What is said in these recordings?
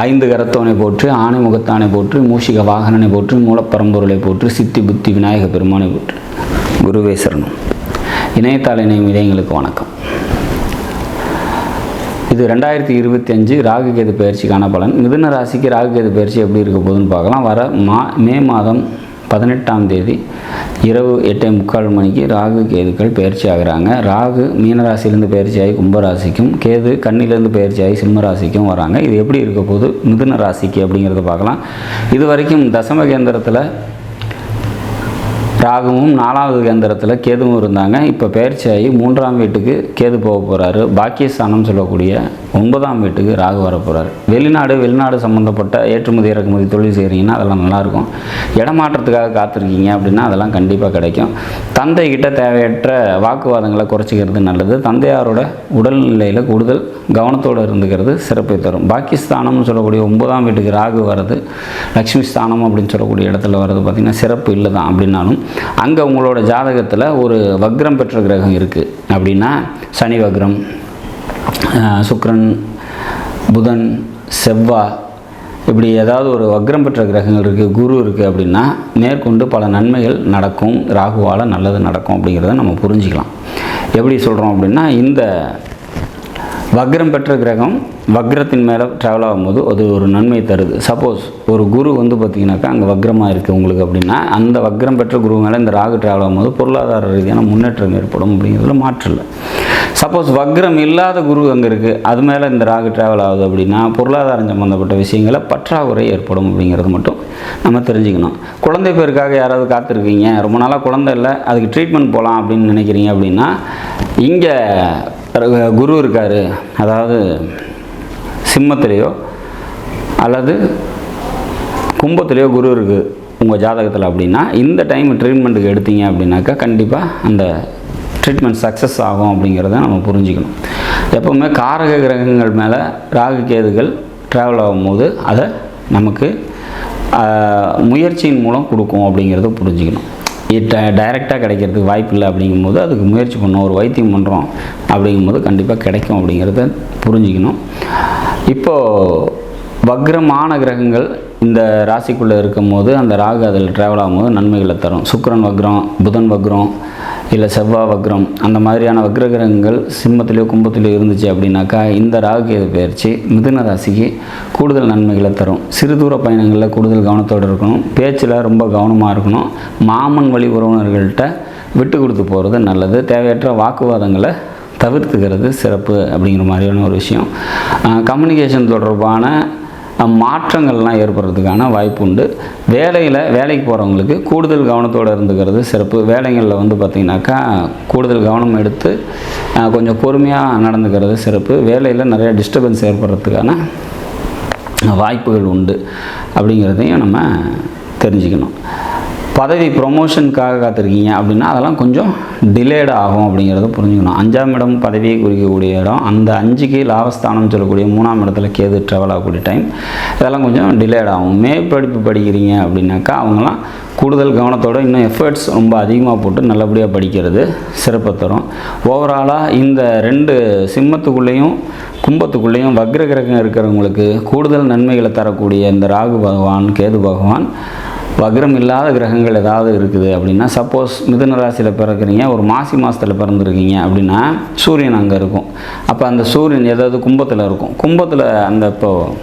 ஐந்து கரத்தவனை போற்றி, ஆணை முகத்தானை போற்றி, மூஷிக வாகனனை போற்றி, மூலப்பரம்பொருளை போற்றி, சித்தி புத்தி விநாயக பெருமானை போற்றி. குருவே சரணம். இணையத்தாள் இணையும் இளைஞர்களுக்கு வணக்கம். இது 2025 ராகு கேது பயிற்சிக்கான பலன். மிதுன ராசிக்கு ராகு கேது பயிற்சி எப்படி இருக்க போகுதுன்னு பார்க்கலாம். வர மே மாதம் 18ஆம் தேதி இரவு 8:45 மணிக்கு ராகு கேதுக்கள் பயிற்சி ஆகிறாங்க. ராகு மீனராசிலேருந்து பயிற்சியாகி கும்பராசிக்கும், கேது கன்னிலேருந்து பயிற்சியாகி சிம்மராசிக்கும் வராங்க. இது எப்படி இருக்க போகுது மிதுன ராசிக்கு அப்படிங்கிறத பார்க்கலாம். இது வரைக்கும் தசம கேந்திரத்தில் ராகுவும் 4வது கேந்திரத்தில் கேதுவும் இருந்தாங்க. இப்போ பயிற்சியாகி 3ஆம் வீட்டுக்கு கேது போக போகிறாரு. பாக்கியஸ்தானம் சொல்லக்கூடிய 9ஆம் வீட்டுக்கு ராகு வர போகிறாரு. வெளிநாடு சம்மந்தப்பட்ட ஏற்றுமதி இறக்குமதி தொழில் செய்கிறீங்கன்னா அதெல்லாம் நல்லாயிருக்கும். இடமாற்றத்துக்காக காத்திருக்கீங்க அப்படின்னா அதெல்லாம் கண்டிப்பாக கிடைக்கும். தந்தைக்கிட்ட தேவையற்ற வாக்குவாதங்களை குறைச்சிக்கிறது நல்லது. தந்தையாரோட உடல்நிலையில் கூடுதல் கவனத்தோடு இருந்துக்கிறது சிறப்பை தரும். பாக்கியஸ்தானம்னு சொல்லக்கூடிய 9ஆம் வீட்டுக்கு ராகு வர்றது, லக்ஷ்மி ஸ்தானம் அப்படின்னு சொல்லக்கூடிய இடத்துல வர்றது பார்த்திங்கன்னா சிறப்பு இல்லை தான். அப்படின்னாலும் அங்கே உங்களோட ஜாதகத்தில் ஒரு வக்ரம் பெற்ற கிரகம் இருக்குது அப்படின்னா, சனி வக்ரம், சுக்கிரன், புதன், செவ்வாய், இப்படி ஏதாவது ஒரு வக்ரம் பெற்ற கிரகங்கள் இருக்குது, குரு இருக்குது அப்படின்னா மேற்கொண்டு பல நன்மைகள் நடக்கும். ராகுவால் நல்லது நடக்கும் அப்படிங்கிறத நம்ம புரிஞ்சிக்கலாம். எப்படி சொல்கிறோம் அப்படின்னா, இந்த வக்ரம் பெற்ற கிரகம் வக்ரத்தின் மேலே ட்ராவல் ஆகும்போது அது ஒரு நன்மை தருது. சப்போஸ் ஒரு குரு வந்து பார்த்திங்கனாக்கா அங்கே வக்ரமாக இருக்குது உங்களுக்கு அப்படின்னா, அந்த வக்ரம் பெற்ற குரு மேலே இந்த ராகு ட்ராவல் ஆகும்போது பொருளாதார ரீதியான முன்னேற்றம் ஏற்படும் அப்படிங்கிறதுல மாற்றம் இல்லை. சப்போஸ் வக்ரம் இல்லாத குரு அங்கே இருக்குது, அது மேலே இந்த ராகு ட்ராவல் ஆகுது அப்படின்னா பொருளாதாரம் சம்மந்தப்பட்ட விஷயங்களை பற்றாக்குறை ஏற்படும் அப்படிங்கிறது மட்டும் நம்ம தெரிஞ்சுக்கணும். குழந்தை பேருக்காக யாராவது காத்திருக்கீங்க, ரொம்ப நாளாக குழந்தை இல்லை, அதுக்கு ட்ரீட்மெண்ட் போகலாம் அப்படின்னு நினைக்கிறீங்க அப்படின்னா, இங்கே குரு இருக்கார், அதாவது சிம்மத்திலேயோ அல்லது கும்பத்திலேயோ குரு இருக்குது உங்கள் ஜாதகத்தில் அப்படின்னா, இந்த டைம் ட்ரீட்மெண்ட்டுக்கு எடுத்தீங்க அப்படின்னாக்கா கண்டிப்பாக அந்த ட்ரீட்மெண்ட் சக்ஸஸ் ஆகும் அப்படிங்கிறத நம்ம புரிஞ்சுக்கணும். எப்போவுமே காரக கிரகங்கள் மேலே ராகு கேதுகள் ட்ராவல் ஆகும்போது அதை நமக்கு முயற்சியின் மூலம் கொடுக்கும் அப்படிங்கிறத புரிஞ்சுக்கணும். டைரெக்டாக கிடைக்கிறதுக்கு வாய்ப்பு இல்லை அப்படிங்கும்போது அதுக்கு முயற்சி பண்ணோம், ஒரு வைத்தியம் பண்ணுறோம் அப்படிங்கும்போது கண்டிப்பாக கிடைக்கும் அப்படிங்கிறத புரிஞ்சுக்கணும். இப்போது வக்ரமான கிரகங்கள் இந்த ராசிக்குள்ளே இருக்கும் போது அந்த ராகு அதில் ட்ராவல் ஆகும்போது நன்மைகளை தரும். சுக்கிரன் வக்ரம், புதன் வக்ரம், இல்லை செவ்வாய் வக்ரம், அந்த மாதிரியான வக்ர கிரகங்கள் சிம்மத்திலேயோ கும்பத்திலேயோ இருந்துச்சு அப்படின்னாக்கா இந்த ராகு கேது பயிற்சி மிதுன ராசிக்கு கூடுதல் நன்மைகளை தரும். சிறு தூர பயணங்களில் கூடுதல் கவனத்தோடு இருக்கணும். பேச்சில் ரொம்ப கவனமாக இருக்கணும். மாமன் வழி உறவினர்கள்ட்ட விட்டு கொடுத்து போகிறது நல்லது. தேவையற்ற வாக்குவாதங்களை தவிர்த்துக்கிறது சிறப்பு அப்படிங்கிற மாதிரியான ஒரு விஷயம். கம்யூனிகேஷன் தொடர்பான மாற்றங்கள்லாம் ஏற்படுறதுக்கான வாய்ப்பு உண்டு. வேலைக்கு போகிறவங்களுக்கு கூடுதல் கவனத்தோடு இருந்துக்கிறது சிறப்பு. வேலைகளில் வந்து பார்த்திங்கனாக்கா கூடுதல் கவனம் எடுத்து கொஞ்சம் பொறுமையாக நடந்துக்கிறது சிறப்பு. வேலையில் நிறைய டிஸ்டர்பன்ஸ் ஏற்படுறதுக்கான வாய்ப்புகள் உண்டு அப்படிங்கிறதையும் நம்ம தெரிஞ்சுக்கணும். பதவி ப்ரொமோஷனுக்காக காத்திருக்கீங்க அப்படின்னா அதெல்லாம் கொஞ்சம் டிலேட் ஆகும் அப்படிங்கிறத புரிஞ்சுக்கணும். 5ஆம் இடம் பதவியை குறிக்கக்கூடிய இடம், அந்த 5க்கு லாபஸ்தானம் சொல்லக்கூடிய 3ஆம் இடத்துல கேது ட்ராவல் ஆகக்கூடிய டைம், இதெல்லாம் கொஞ்சம் டிலேட் ஆகும். மேற்படிப்பு படிக்கிறீங்க அப்படின்னாக்கா அவங்களாம் கூடுதல் கவனத்தோடு இன்னும் எஃபர்ட்ஸ் ரொம்ப அதிகமாக போட்டு நல்லபடியாக படிக்கிறது சிறப்பை தரும். ஓவராலாக இந்த 2 சிம்மத்துக்குள்ளேயும் கும்பத்துக்குள்ளேயும் வக்ர கிரகம் இருக்கிறவங்களுக்கு கூடுதல் நன்மைகளை தரக்கூடிய இந்த ராகு பகவான், கேது பகவான், வக்ரம் இல்லாத கிரகங்கள் ஏதாவது இருக்குது அப்படின்னா, சப்போஸ் மிதுன ராசியில் பிறக்கிறீங்க, ஒரு மாதத்தில் பிறந்திருக்கீங்க அப்படின்னா சூரியன் அங்கே இருக்கும். அப்போ அந்த சூரியன் ஏதாவது கும்பத்தில் இருக்கும். கும்பத்தில் அந்த இப்போது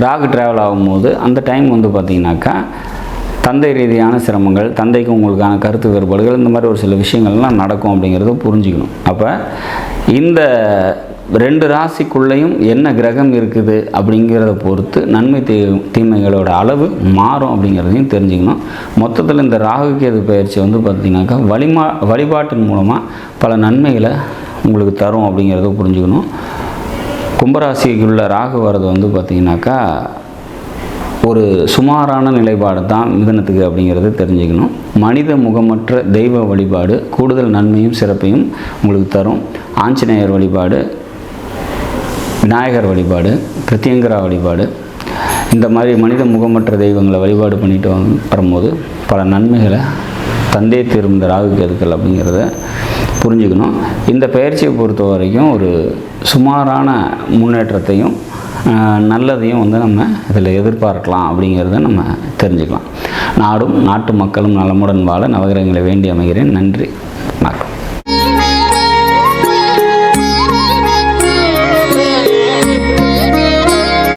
ராகு ட்ராவல் ஆகும்போது அந்த டைம் வந்து பார்த்திங்கனாக்கா தந்தை ரீதியான சிரமங்கள், தந்தைக்கு உங்களுக்கான கருத்து வேறுபாடுகள், இந்த மாதிரி ஒரு சில விஷயங்கள்லாம் நடக்கும் அப்படிங்கிறத புரிஞ்சுக்கணும். அப்போ இந்த 2 ராசிக்குள்ளேயும் என்ன கிரகம் இருக்குது அப்படிங்கிறத பொறுத்து நன்மை தீமைகளோட அளவு மாறும் அப்படிங்கிறதையும் தெரிஞ்சுக்கணும். மொத்தத்தில் இந்த ராகு கேது பயிற்சி வந்து பார்த்திங்கனாக்கா வழிபாட்டின் மூலமாக பல நன்மைகளை உங்களுக்கு தரும் அப்படிங்கிறத புரிஞ்சுக்கணும். கும்பராசிக்குள்ள ராகு வர்றது வந்து பார்த்திங்கனாக்கா ஒரு சுமாரான நிலைப்பாடு தான் மிதுனத்துக்கு அப்படிங்கிறத தெரிஞ்சுக்கணும். மனித முகமற்ற தெய்வ வழிபாடு கூடுதல் நன்மையும் சிறப்பையும் உங்களுக்கு தரும். ஆஞ்சநேயர் வழிபாடு, விநாயகர் வழிபாடு, பிரத்யங்கரா வழிபாடு, இந்த மாதிரி மனித முகமற்ற தெய்வங்களை வழிபாடு பண்ணிட்டு வரும்போது பல நன்மைகளை தந்தே தீரும் இந்த ராகு கேதுக்கள் அப்படிங்கிறத புரிஞ்சுக்கணும். இந்த பயிற்சியை பொறுத்த வரைக்கும் ஒரு சுமாரான முன்னேற்றத்தையும் நல்லதையும் வந்து நம்ம இதில் எதிர்பார்க்கலாம் அப்படிங்கிறத நம்ம தெரிஞ்சுக்கலாம். நாடும் நாட்டு மக்களும் நலமுடன் வாழ நவகிரகங்களை வேண்டி அமைகிறேன். நன்றி.